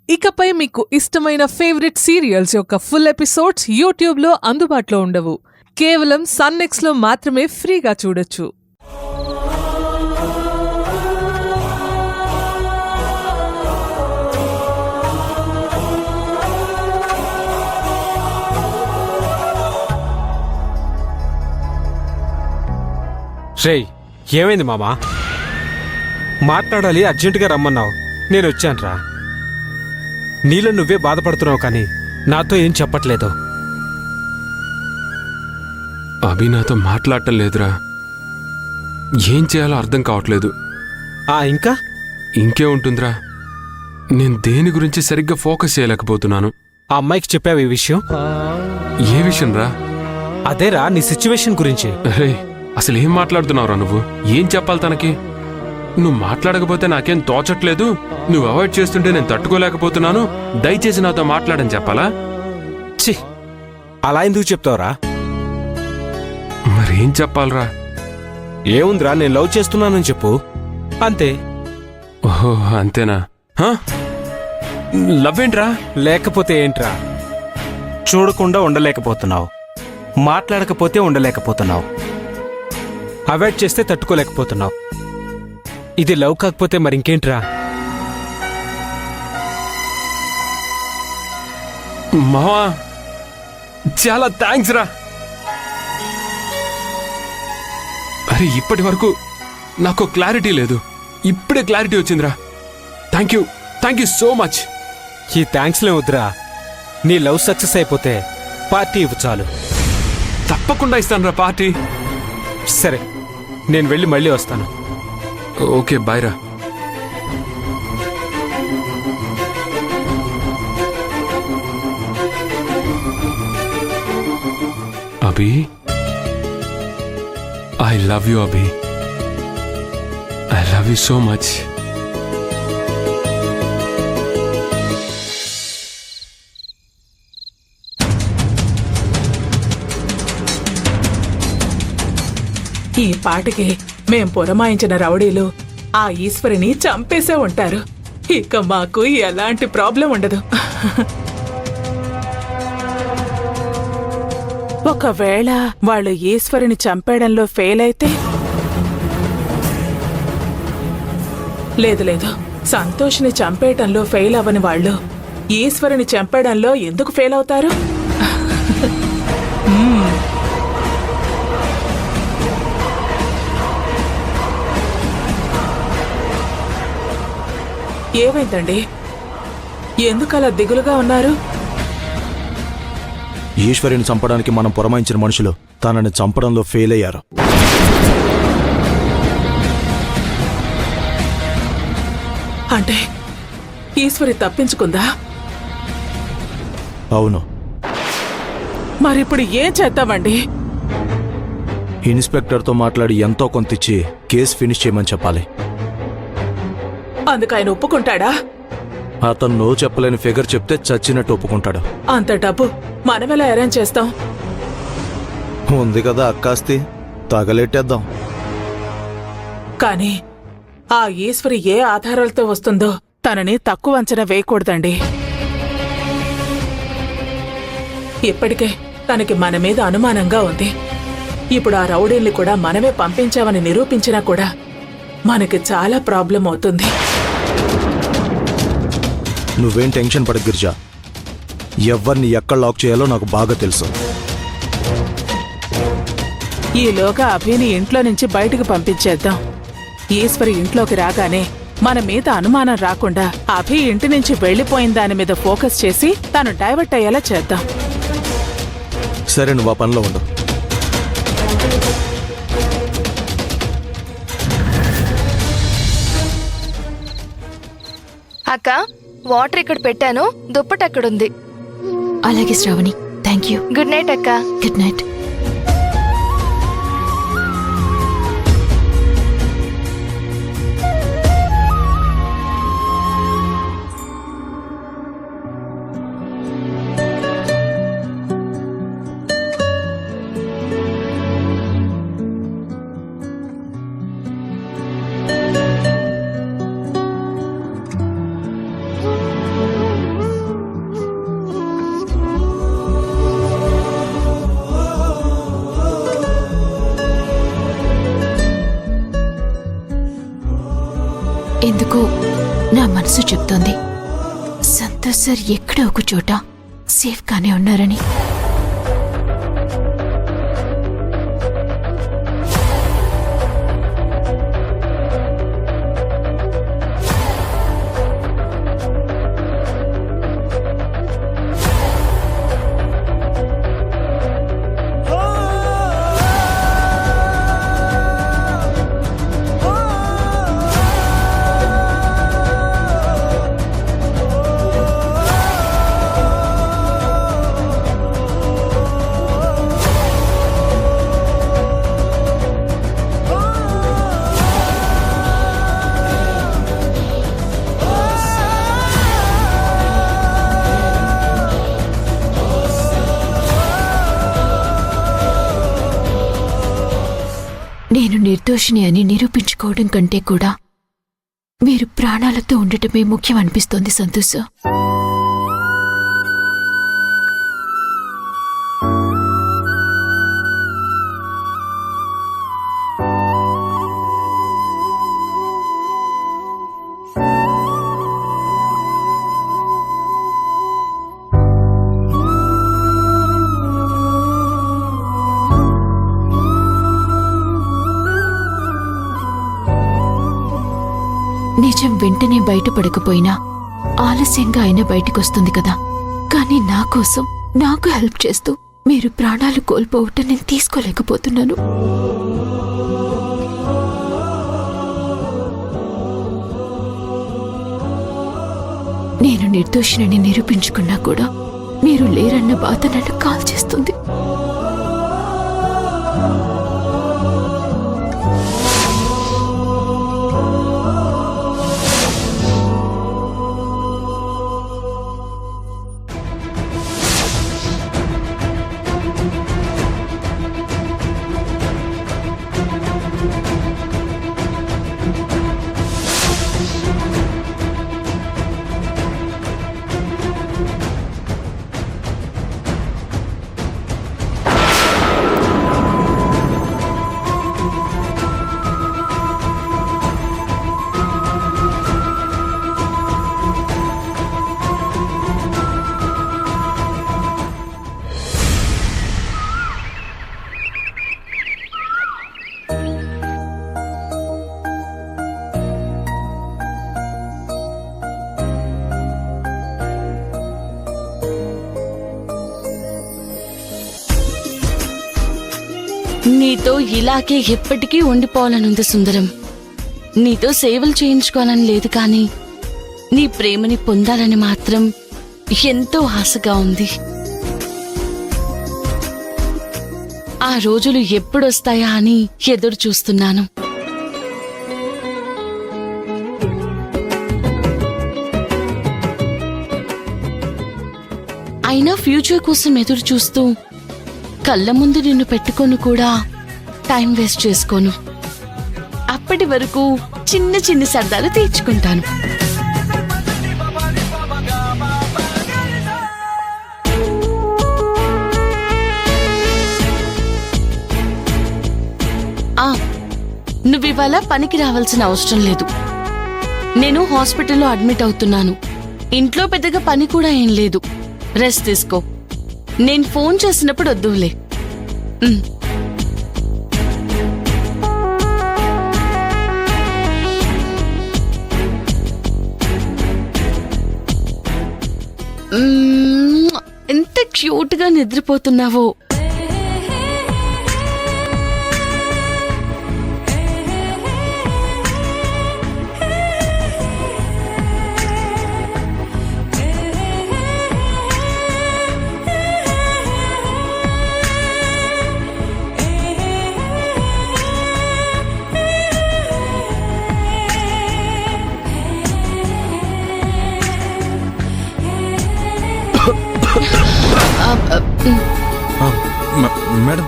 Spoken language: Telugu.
ఇకపై మీకు ఇష్టమైన ఫేవరెట్ సీరియల్స్ యొక్క ఫుల్ ఎపిసోడ్స్ యూట్యూబ్లో అందుబాటులో ఉండవు. కేవలం సన్నెక్స్లో మాత్రమే ఫ్రీగా చూడొచ్చు. రేయ్, ఏమైంది మామా? మాట్లాడాలి, అర్జెంటుగా రమ్మన్నావు. నేను వచ్చానురా. నీలో నువ్వే బాధపడుతున్నావు కానీ నాతో ఏం చెప్పట్లేదు. అభి నాతో మాట్లాడటం లేదురా. ఏం చేయాలో అర్థం కావట్లేదు. ఇంకా ఇంకే ఉంటుందిరా, నేను దేని గురించి సరిగ్గా ఫోకస్ చేయలేకపోతున్నాను. ఆ అమ్మాయికి చెప్పావు ఈ విషయం? ఏ విషయం రా? అదేరా, నీ సిచ్యువేషన్ గురించి. రే, అసలు ఏం మాట్లాడుతున్నావురా నువ్వు? ఏం చెప్పాలి తనకి? నువ్వు మాట్లాడకపోతే నాకేం తోచట్లేదు, నువ్వు అవాయిడ్ చేస్తుంటే నేను తట్టుకోలేకపోతున్నాను, దయచేసి నాతో మాట్లాడని చెప్పాలా? ఛీ, అలా ఎందుకు చెప్తావురా? మరేం చెప్పాలరా? ఏముందిరా, నేను లవ్ చేస్తున్నానని చెప్పు, అంతే. ఓహో, అంతేనా? లవ్ ఏంట్రా? లేకపోతే ఏంట్రా? చూడకుండా ఉండలేకపోతున్నావు, మాట్లాడకపోతే ఉండలేకపోతున్నావు, అవాయిడ్ చేస్తే తట్టుకోలేకపోతున్నావు. ఇది లవ్ కాకపోతే మరింకేంట్రా? మావా, చాలా థ్యాంక్స్ రా. అరే, ఇప్పటి వరకు నాకు క్లారిటీ లేదు, ఇప్పుడే క్లారిటీ వచ్చిందిరా. Thank you so much. ఈ థ్యాంక్స్లే వద్దురా. నీ లవ్ సక్సెస్ అయిపోతే పార్టీ ఇవ్వు చాలు. తప్పకుండా ఇస్తాను రా పార్టీ. సరే, నేను వెళ్ళి మళ్ళీ వస్తాను. ఓకే, బాయ్ రా. Abhi, I love you Abhi. I love you so much. ఈ పాటికి మేం పురమాయించిన రౌడీలు ఆ ఈశ్వరిని చంపేసే ఉంటారు. ఇక మాకు ఎలాంటి ప్రాబ్లం ఉండదు. ఒకవేళ వాళ్ళు ఈశ్వరిని చంపేయడంలో ఫెయిల్ అయితే? లేదు, సంతోష్ని చంపేయటంలో ఫెయిల్ అవ్వని వాళ్ళు ఈశ్వరిని చంపేయడంలో ఎందుకు ఫెయిల్ అవుతారు? ఏమైందండి? ఎందుకలా దిగులుగా ఉన్నారు? ఈశ్వరిని చంపడానికి మనం పురమాయించిన మనుషులు తనని చంపడంలో ఫెయిల్ అయ్యారు. అంటే ఈశ్వరి తప్పించుకుందా? అవును. మరిప్పుడు ఏం చేద్దామండి? ఇన్స్పెక్టర్తో మాట్లాడి ఎంతో కొంత ఇచ్చి కేసు ఫినిష్ చేయమని చెప్పాలి. అందుకు ఆయన ఒప్పుకుంటాడా? అతను నో చెప్పలేని ఫిగర్ చెప్తే చచ్చినట్టు ఒప్పుకుంటాడు. అంత డబ్బు మనమెలా అరేంజ్ చేస్తాం? ఉంది కదా అక్కాస్తి, తగలెట్టేద్దాం. కానీ ఆ ఈశ్వరి ఏ ఆధారాలతో వస్తుందో తనని తక్కువ అంచనా వేయకూడదండి. ఇప్పటికే తనకి మన మీద అనుమానంగా ఉంది. ఇప్పుడు ఆ రౌడీల్ని కూడా మనమే పంపించామని నిరూపించినా కూడా మనకి చాలా ప్రాబ్లం అవుతుంది. నువ్వేం టెన్షన్ పడ గిరిజా, ఎవరిని ఎక్కడ లాక్ చేయాలో నాకు బాగా తెలుసు. ఈలోగా అభిని ఇంట్లో నుంచి బయటకు పంపించేద్దాం. ఈశ్వరి ఇంట్లోకి రాగానే మన మీద అనుమానం రాకుండా అభి ఇంటి నుంచి వెళ్లిపోయిన దాని మీద ఫోకస్ చేసి తను డైవర్ట్ అయ్యేలా చేద్దాం. సరే, నువ్వు ఆ పనిలో ఉండు. అక్క, వాటర్ ఇక్కడ పెట్టాను, దుప్పటి అక్కడుంది. అలాగే Shravani, thank you. Good night అక్క. Good night. నాకు నా మనసు చెప్తోంది సంతోష్ సార్ ఎక్కడో ఒక చోట సేఫ్గానే ఉన్నారని. నేను నిర్దోషిని అని నిరూపించుకోవడం కంటే కూడా మీరు ప్రాణాలతో ఉండటమే ముఖ్యం అనిపిస్తోంది సంతోష్ సార్. నిజం వెంటనే బయటపడకపోయినా ఆలస్యంగా అయినా బయటకొస్తుంది కదా. కానీ నా కోసం నాకు హెల్ప్ చేస్తూ మీరు ప్రాణాలు కోల్పోవటం నేను తీసుకోలేకపోతున్నాను. నేను నిర్దోషిని నిరూపించుకున్నా కూడా మీరు లేరన్న బాధ నన్ను కాల్చేస్తుంది. నీతో ఇలాగే ఎప్పటికీ ఉండిపోవాలనుంది సుందరం. నీతో సేవలు చేయించుకోవాలని లేదు, కానీ నీ ప్రేమని పొందాలని మాత్రం ఎంతో ఆశగా ఉంది. ఆ రోజులు ఎప్పుడొస్తాయా అని ఎదురు చూస్తున్నాను. అయినా ఫ్యూచర్ కోసం ఎదురు చూస్తూ కళ్ళ ముందు నిన్ను పెట్టుకొని కూడా టైం వేస్ట్ చేసుకోను. అప్పటి వరకు చిన్న చిన్న సరదాలు తీర్చుకుంటాను. నువ్వివాళ పనికి రావాల్సిన అవసరం లేదు. నేను హాస్పిటల్లో అడ్మిట్ అవుతున్నాను. ఇంట్లో పెద్దగా పని కూడా ఏం లేదు. రెస్ట్ తీసుకో. నేను ఫోన్ చేసినప్పుడు వద్దులే. ఎంత క్యూట్ గా నిద్రపోతున్నావో. మేడం